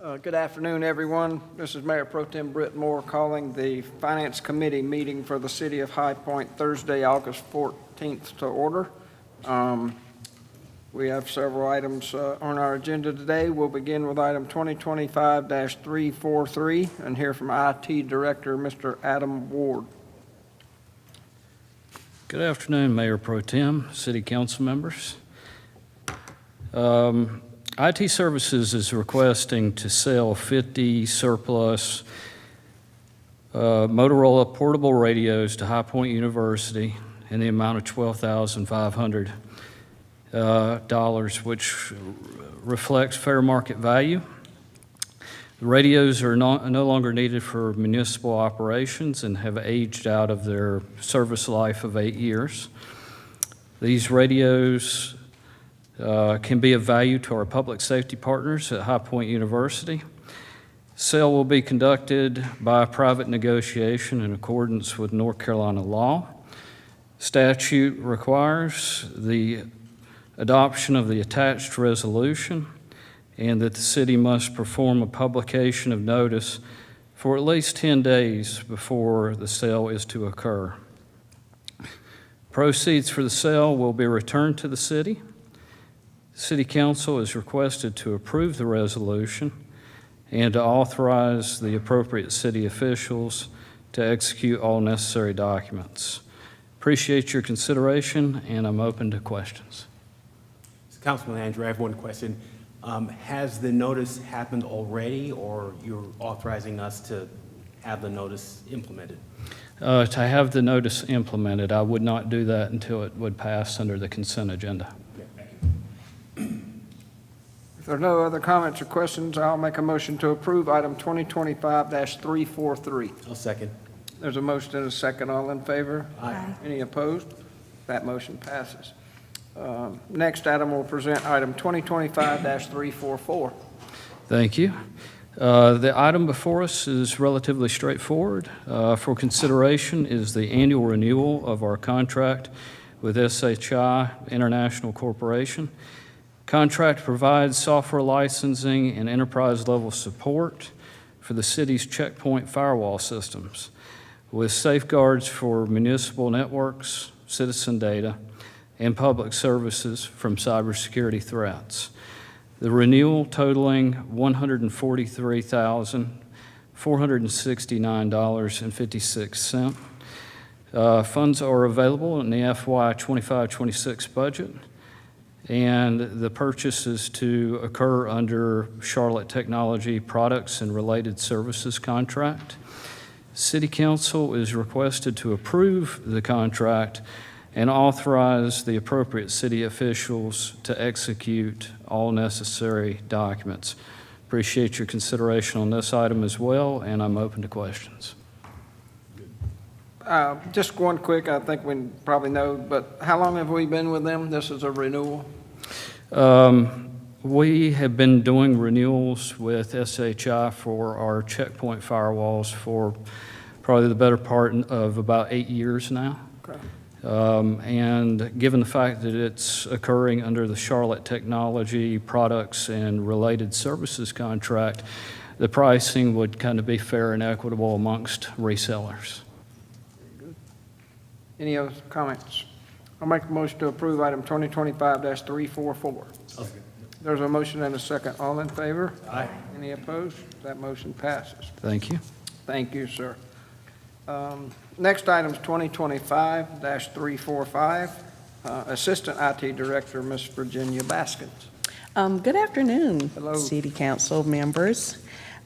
Good afternoon, everyone. This is Mayor Pro Tem Britt Moore calling the Finance Committee meeting for the City of High Point Thursday, August 14th to order. We have several items on our agenda today. We'll begin with item 2025-343 and hear from IT Director Mr. Adam Ward. Good afternoon, Mayor Pro Tem, City Council members. IT Services is requesting to sell 50 surplus Motorola portable radios to High Point University in the amount of $12,500, which reflects fair market value. The radios are no longer needed for municipal operations and have aged out of their service life of 8 years. These radios can be of value to our public safety partners at High Point University. Sale will be conducted by private negotiation in accordance with North Carolina law. Statute requires the adoption of the attached resolution and that the city must perform a publication of notice for at least 10 days before the sale is to occur. Proceeds for the sale will be returned to the city. City Council is requested to approve the resolution and to authorize the appropriate city officials to execute all necessary documents. Appreciate your consideration, and I'm open to questions. Councilman Andrew, I have one question. Has the notice happened already, or you're authorizing us to have the notice implemented? To have the notice implemented, I would not do that until it would pass under the consent agenda. If there are no other comments or questions, I'll make a motion to approve item 2025-343. I'll second. There's a motion and a second. All in favor? Aye. Any opposed? That motion passes. Next item, will present item 2025-344. Thank you. The item before us is relatively straightforward. For consideration is the annual renewal of our contract with SHI International Corporation. Contract provides software licensing and enterprise-level support for the city's checkpoint firewall systems with safeguards for municipal networks, citizen data, and public services from cybersecurity threats. The renewal totaling $143,469.56. Funds are available in the FY 25-26 budget, and the purchase is to occur under Charlotte Technology Products and Related Services contract. City Council is requested to approve the contract and authorize the appropriate city officials to execute all necessary documents. Appreciate your consideration on this item as well, and I'm open to questions. Just one quick, I think we probably know, but how long have we been with them? This is a renewal? We have been doing renewals with SHI for our checkpoint firewalls for probably the better part of about 8 years now. Okay. And given the fact that it's occurring under the Charlotte Technology Products and Related Services contract, the pricing would kind of be fair and equitable amongst resellers. Any other comments? I'll make a motion to approve item 2025-344. There's a motion and a second. All in favor? Aye. Any opposed? That motion passes. Thank you. Thank you, sir. Next item is 2025-345. Assistant IT Director, Ms. Virginia Baskins. Good afternoon, Hello. City Council members.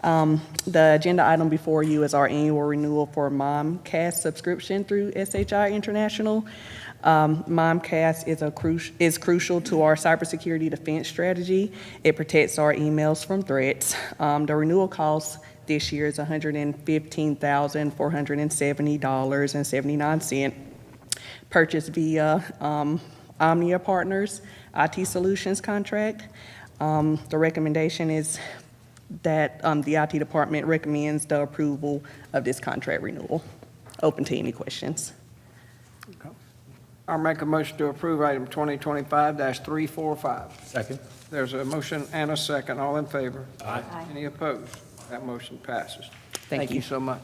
The agenda item before you is our annual renewal for Momcast subscription through SHI International. Momcast is crucial to our cybersecurity defense strategy. It protects our emails from threats. The renewal cost this year is $115,470.79. Purchased via Omnia Partners IT Solutions contract. The recommendation is that the IT department recommends the approval of this contract renewal. Open to any questions. I'll make a motion to approve item 2025-345. Second. There's a motion and a second. All in favor? Aye. Any opposed? That motion passes. Thank you. so much.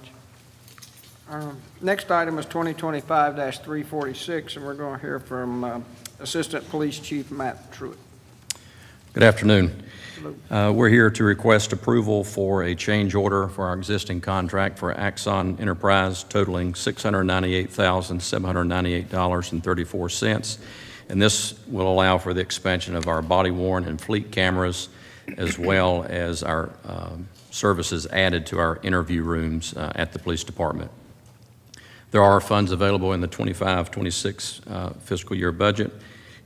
Next item is 2025-346, and we're going to hear from Assistant Police Chief Matt Truitt. Good afternoon. We're here to request approval for a change order for our existing contract for Axon Enterprise totaling $698,798.34. And this will allow for the expansion of our body-worn and fleet cameras, as well as our services added to our interview rooms at the police department. There are funds available in the 25-26 fiscal year budget,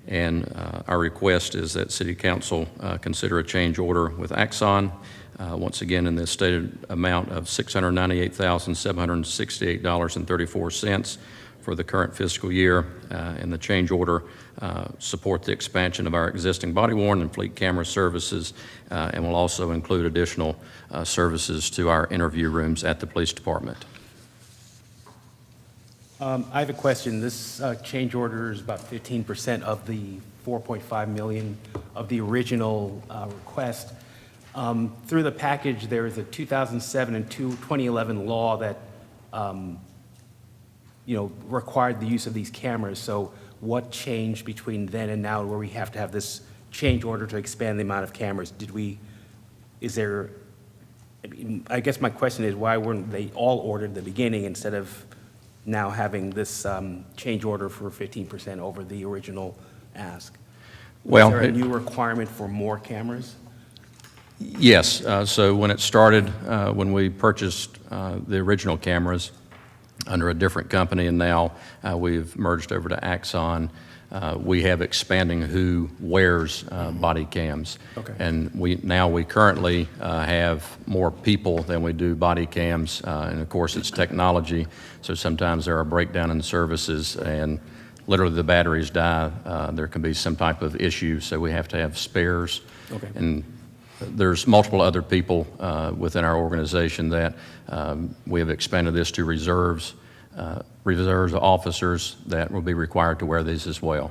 and our request is that City Council consider a change order with Axon, once again in the stated amount of $698,768.34 for the current fiscal year, and the change order support the expansion of our existing body-worn and fleet camera services, and will also include additional services to our interview rooms at the police department. I have a question. This change order is about 15% of the $4.5 million of the original request. Through the package, there is a 2007 and 2011 law that, required the use of these cameras. So what changed between then and now where we have to have this change order to expand the amount of cameras? I guess my question is, why weren't they all ordered at the beginning instead of now having this change order for 15% over the original ask? Well, Is there a new requirement for more cameras? Yes. So when it started, when we purchased the original cameras under a different company, and now we've merged over to Axon, we have expanding who wears body cams. Okay. And we currently have more people than we do body cams, and of course it's technology, so sometimes there are breakdown in services and literally the batteries die. There can be some type of issue, so we have to have spares. Okay. And there's multiple other people within our organization that we have expanded this to reserves officers that will be required to wear these as well.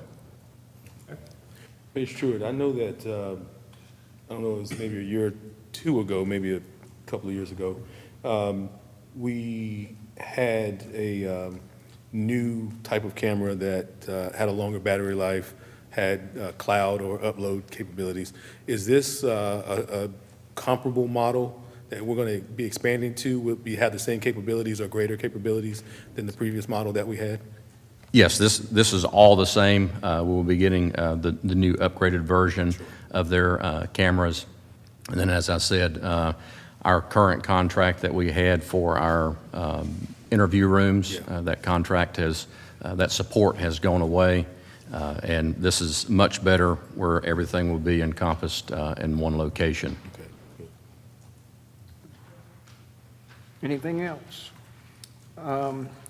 It's true. I know that, I don't know, it was maybe a year or two ago, maybe a couple of years ago, we had a new type of camera that had a longer battery life, had cloud or upload capabilities. Is this a comparable model that we're going to be expanding to? Will we have the same capabilities or greater capabilities than the previous model that we had? Yes, this is all the same. We'll be getting the new upgraded version of their cameras. And then, as I said, our current contract that we had for our interview rooms, that contract that support has gone away. And this is much better, where everything will be encompassed in one location. Okay, good. Anything else?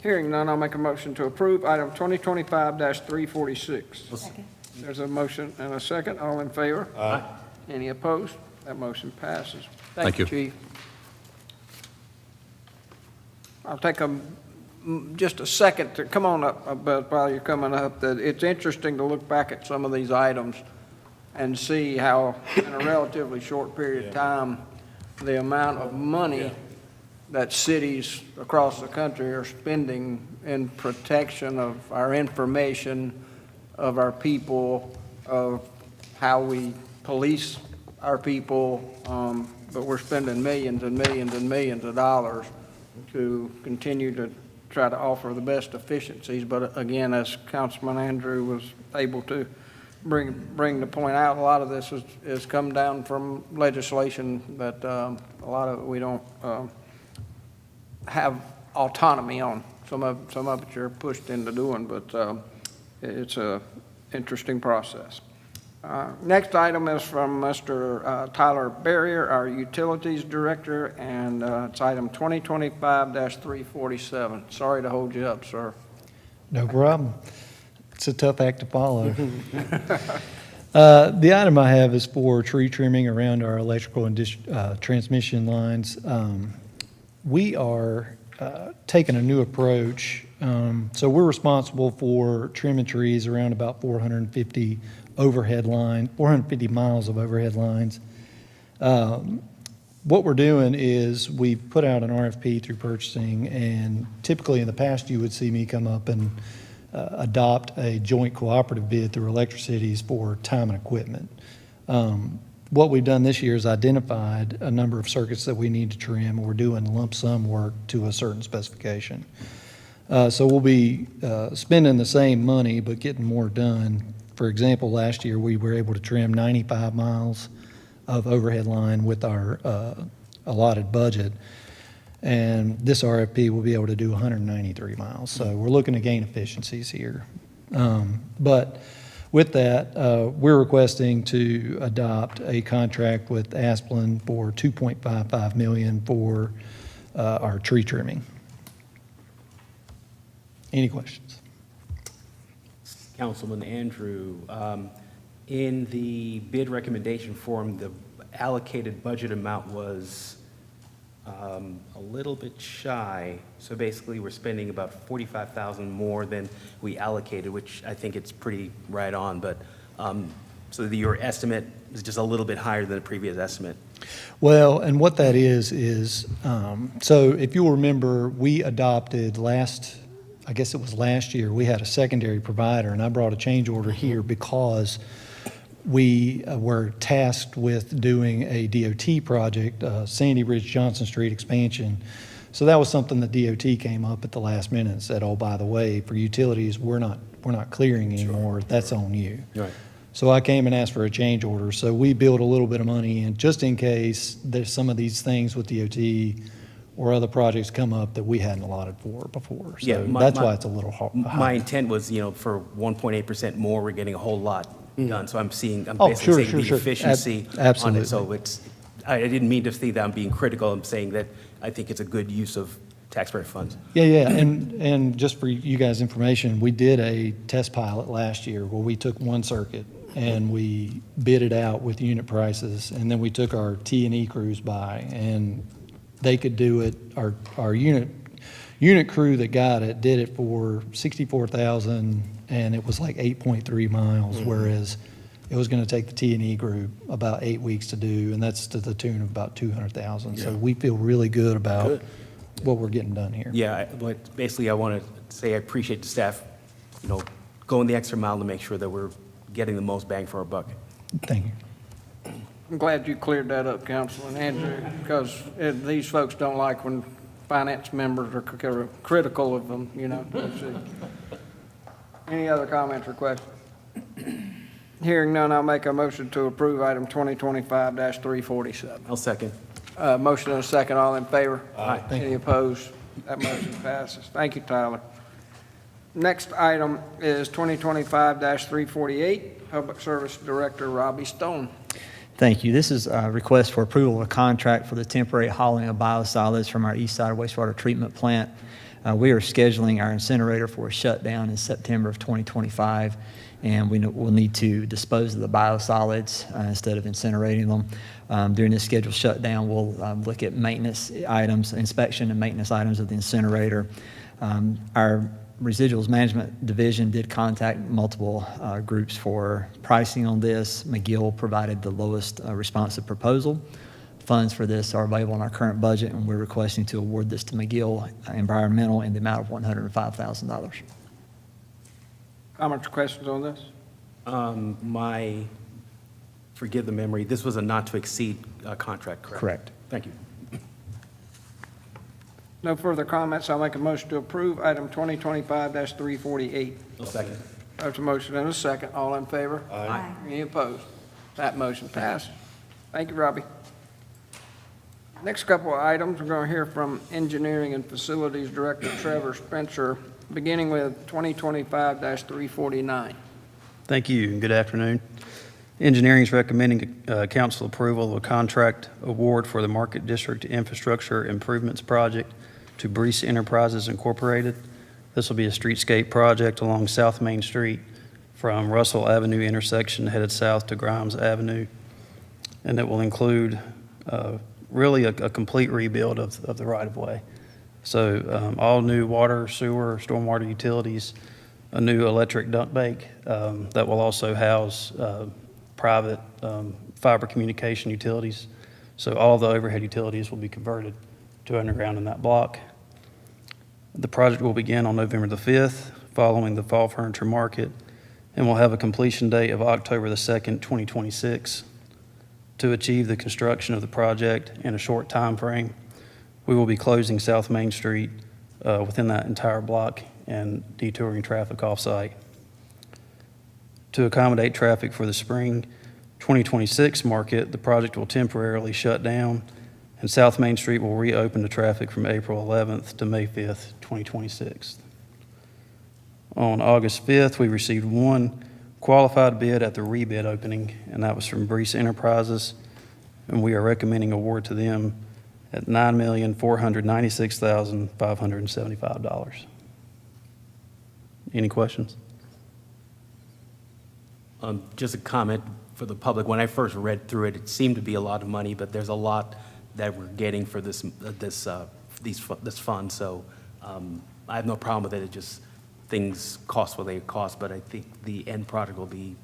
Hearing none, I'll make a motion to approve item 2025-346. There's a motion and a second. All in favor? Aye. Any opposed? That motion passes. Thank you. Chief. I'll take just a second to come on up, but while you're coming up, that it's interesting to look back at some of these items and see how, in a relatively short period of time, the amount of money that cities across the country are spending in protection of our information, of our people, of how we police our people, but we're spending millions and millions and millions of dollars to continue to try to offer the best efficiencies. But again, as Councilman Andrew was able to bring the point out, a lot of this is come down from legislation that a lot of it we don't have autonomy on. Some of it you're pushed into doing, but it's a interesting process. Next item is from Mr. Tyler Barrier, our Utilities Director, and it's item 2025-347. Sorry to hold you up, sir. No problem. It's a tough act to follow. The item I have is for tree trimming around our electrical and transmission lines. We are taking a new approach So we're responsible for trimming trees around about 450 miles of overhead lines. What we're doing is we've put out an RFP through purchasing, and typically in the past, you would see me come up and adopt a joint cooperative bid through Electricities for time and equipment. What we've done this year is identified a number of circuits that we need to trim. We're doing lump sum work to a certain specification. So we'll be spending the same money but getting more done. For example, last year we were able to trim 95 miles of overhead line with our allotted budget. And this RFP will be able to do 193 miles. So we're looking to gain efficiencies here. But with that, we're requesting to adopt a contract with Asplin for $2.55 million for our tree trimming. Any questions? Councilman Andrew, in the bid recommendation form, the allocated budget amount was a little bit shy. So basically, we're spending about $45,000 more than we allocated, which I think it's pretty right on. But so your estimate is just a little bit higher than the previous estimate. Well, and what that is, so if you'll remember, we adopted I guess it was last year, we had a secondary provider, and I brought a change order here because we were tasked with doing a DOT project, Sandy Ridge Johnson Street expansion. So that was something the DOT came up at the last minute and said, oh, by the way, for utilities, we're not clearing anymore. That's on you. Right. So I came and asked for a change order. So we built a little bit of money in just in case there's some of these things with DOT or other projects come up that we hadn't allotted for before. So Yeah, that's why it's a little My high. intent was, for 1.8% more, we're getting a whole lot done. So I'm Oh, basically sure, seeing the sure. efficiency on Absolutely. it. So I didn't mean to see that I'm being critical. I'm saying that I think it's a good use of taxpayer funds. Yeah, and just for you guys' information, we did a test pilot last year where we took one circuit and we bid it out with unit prices, and then we took our T&E crews by, and they could do it, our unit crew that got it did it for $64,000, and it was like 8.3 miles, whereas it was going to take the T&E group about 8 weeks to do, and that's to the tune of about $200,000. So we feel really good about what we're getting done here. Yeah, but basically I want to say I appreciate the staff, going the extra mile to make sure that we're getting the most bang for our buck. Thank you. I'm glad you cleared that up, Councilman Andrew, because these folks don't like when finance members are critical of them, Let's see. Any other comments or questions? Hearing none, I'll make a motion to approve item 2025-347. I'll second. Motion and a second, all in favor? Aye. Thank Any opposed? That motion passes. Thank you, Tyler. Next item is 2025-348, Public Service Director Robbie Stone. Thank you. This is a request for approval of a contract for the temporary hauling of biosolids from our East Side wastewater treatment plant. We are scheduling our incinerator for a shutdown in September of 2025, and we'll need to dispose of the biosolids instead of incinerating them. During this scheduled shutdown, we'll look at maintenance items, inspection and maintenance items of the incinerator. Our Residuals Management Division did contact multiple groups for pricing on this. McGill provided the lowest responsive proposal. Funds for this are available in our current budget, and we're requesting to award this to McGill Environmental in the amount of $105,000. Comments or questions on this? Forgive the memory, this was a not-to-exceed contract, correct? Correct. Thank you. No further comments. I'll make a motion to approve item 2025-348. I'll second. There's a motion and a second. All in favor? Aye. Any opposed? That motion passes. Thank you, Robbie. Next couple of items, we're going to hear from Engineering and Facilities Director Trevor Spencer, beginning with 2025-349. Thank you, and good afternoon. Engineering is recommending council approval of a contract award for the Market District Infrastructure Improvements Project to Brees Enterprises Incorporated. This will be a streetscape project along South Main Street from Russell Avenue intersection headed south to Grimes Avenue. And it will include really a complete rebuild of the right-of-way. So all new water, sewer, stormwater utilities, a new electric dump bank that will also house private fiber communication utilities. So all the overhead utilities will be converted to underground in that block. The project will begin on November the 5th, following the fall furniture market, and will have a completion date of October the 2nd, 2026. To achieve the construction of the project in a short time frame, we will be closing South Main Street within that entire block and detouring traffic off-site. To accommodate traffic for the spring 2026 market, the project will temporarily shut down, and South Main Street will reopen to traffic from April 11th to May 5th, 2026. On August 5th, we received one qualified bid at the rebid opening, and that was from Brees Enterprises, and we are recommending award to them at $9,496,575. Any questions? Just a comment for the public. When I first read through it, it seemed to be a lot of money, but there's a lot that we're getting for this fund. So I have no problem with it. It just, things cost what they cost, but I think the end product will be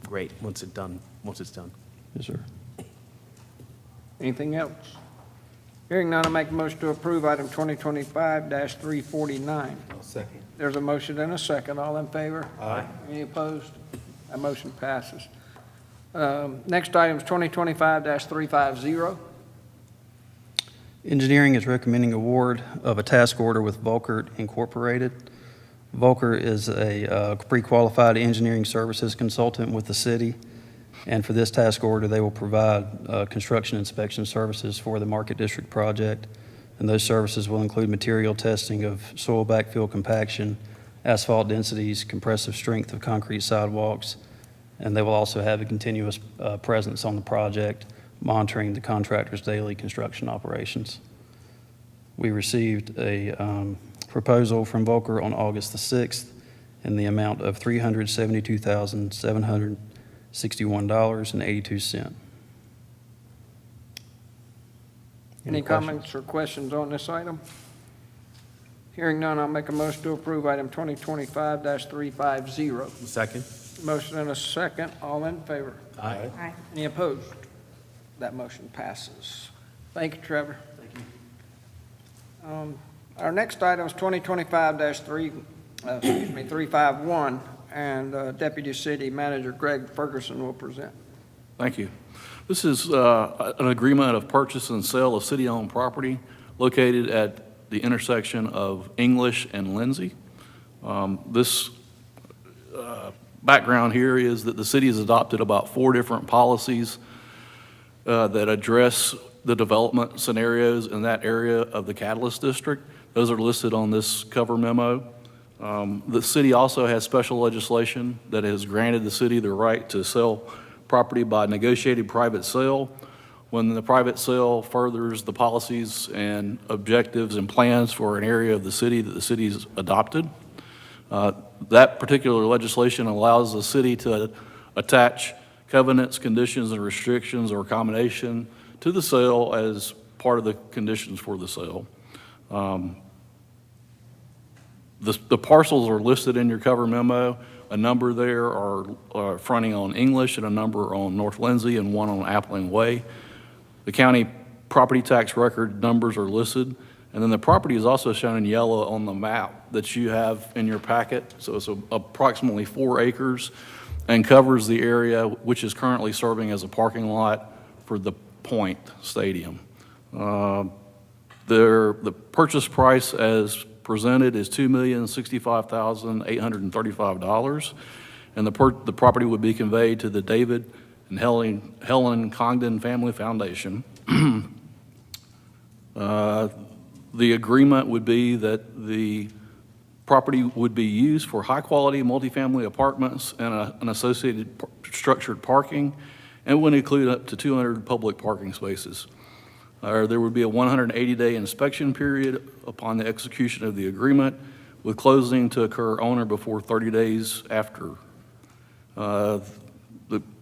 great once it's done. Yes, sir. Anything else? Hearing none, I make a motion to approve item 2025-349. Second. There's a motion and a second. All in favor? Aye. Any opposed? That motion passes. Next item is 2025-350. Engineering is recommending award of a task order with Volkert Incorporated. Volker is a pre-qualified engineering services consultant with the city, and for this task order, they will provide construction inspection services for the Market District project, and those services will include material testing of soil backfill compaction, asphalt densities, compressive strength of concrete sidewalks, and they will also have a continuous presence on the project, monitoring the contractor's daily construction operations. We received a proposal from Volker on August the 6th in the amount of $372,761.82. Any comments or questions on this item? Hearing none, I'll make a motion to approve item 2025-350. Second? Motion and a second. All in favor? Aye. Aye. Any opposed? That motion passes. Thank you, Trevor. Thank you. Our next item is 351, and Deputy City Manager Greg Ferguson will present. Thank you. This is an agreement of purchase and sale of city-owned property located at the intersection of English and Lindsay. This background here is that the city has adopted about 4 different policies that address the development scenarios in that area of the Catalyst District. Those are listed on this cover memo. The city also has special legislation that has granted the city the right to sell property by negotiated private sale when the private sale furthers the policies and objectives and plans for an area of the city that the city's adopted. That particular legislation allows the city to attach covenants, conditions, and restrictions or combination to the sale as part of the conditions for the sale. The parcels are listed in your cover memo. A number there are fronting on English and a number on North Lindsay and one on Appling Way. The county property tax record numbers are listed, and then the property is also shown in yellow on the map that you have in your packet. So it's approximately 4 acres and covers the area which is currently serving as a parking lot for the Point Stadium. The purchase price as presented is $2,065,835, and the property would be conveyed to the David and Helen Congdon Family Foundation. The agreement would be that the property would be used for high-quality multifamily apartments and an associated structured parking, and would include up to 200 public parking spaces. There would be a 180-day inspection period upon the execution of the agreement, with closing to occur on or before 30 days after. The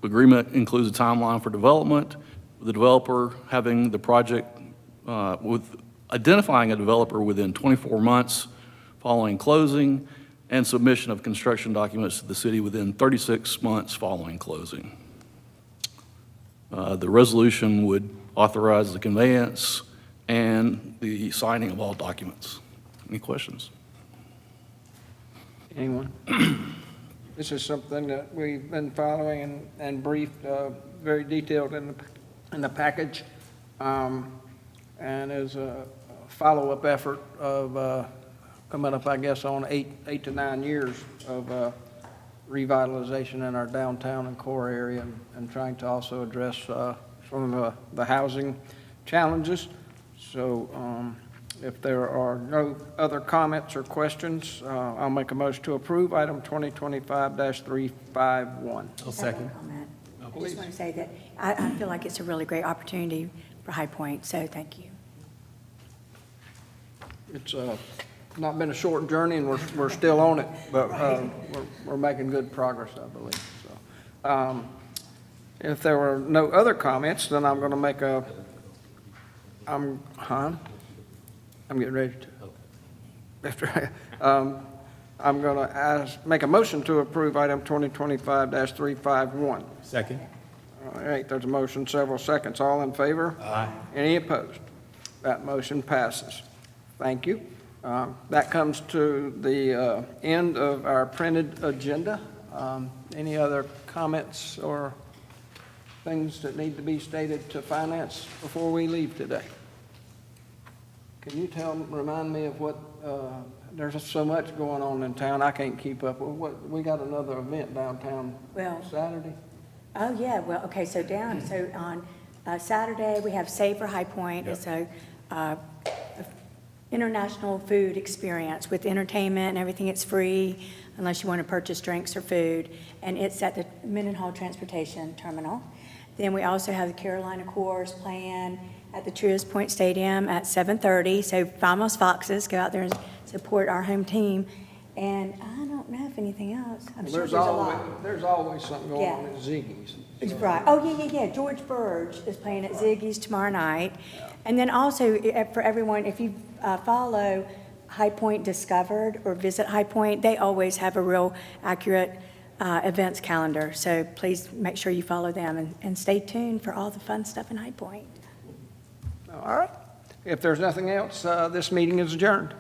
agreement includes a timeline for development, the developer having the project with identifying a developer within 24 months following closing, and submission of construction documents to the city within 36 months following closing. The resolution would authorize the conveyance and the signing of all documents. Any questions? Anyone? This is something that we've been following and briefed, very detailed in the package, and is a follow-up effort of coming up, I guess, on 8 to 9 years of revitalization in our downtown and core area, and trying to also address some of the housing challenges. So if there are no other comments or questions, I'll make a motion to approve item 2025-351. I'll second. Comment. I just want to say that I feel like it's a really great opportunity for High Point, so thank you. It's not been a short journey, and we're still on it, but we're making good progress, I believe. So, if there were no other comments, then I'm going to make I'm getting ready to. I'm going to make a motion to approve item 2025-351. Second. All right, there's a motion, several seconds. All in favor? Aye. Any opposed? That motion passes. Thank you. That comes to the end of our printed agenda. Any other comments or things that need to be stated to finance before we leave today? Can you remind me of what, there's so much going on in town, I can't keep up. We got another event downtown Saturday? Oh, yeah, well, okay, so on Saturday, we have Save for High Point. Yep. It's a international food experience with entertainment and everything. It's free unless you want to purchase drinks or food, and it's at the Mendenhall Transportation Terminal. Then we also have the Carolina Corps playing at the Truist Point Stadium at 7:30. So Famous Foxes, go out there and support our home team. And I don't know if anything else. I'm sure there's a lot. There's always something going on Yeah. at Ziggy's. Right. Oh, yeah. George Burge is playing at Ziggy's tomorrow night. And then also, for everyone, if you follow High Point Discovered or visit High Point, they always have a real accurate events calendar. So please make sure you follow them and stay tuned for all the fun stuff in High Point. All right. If there's nothing else, this meeting is adjourned.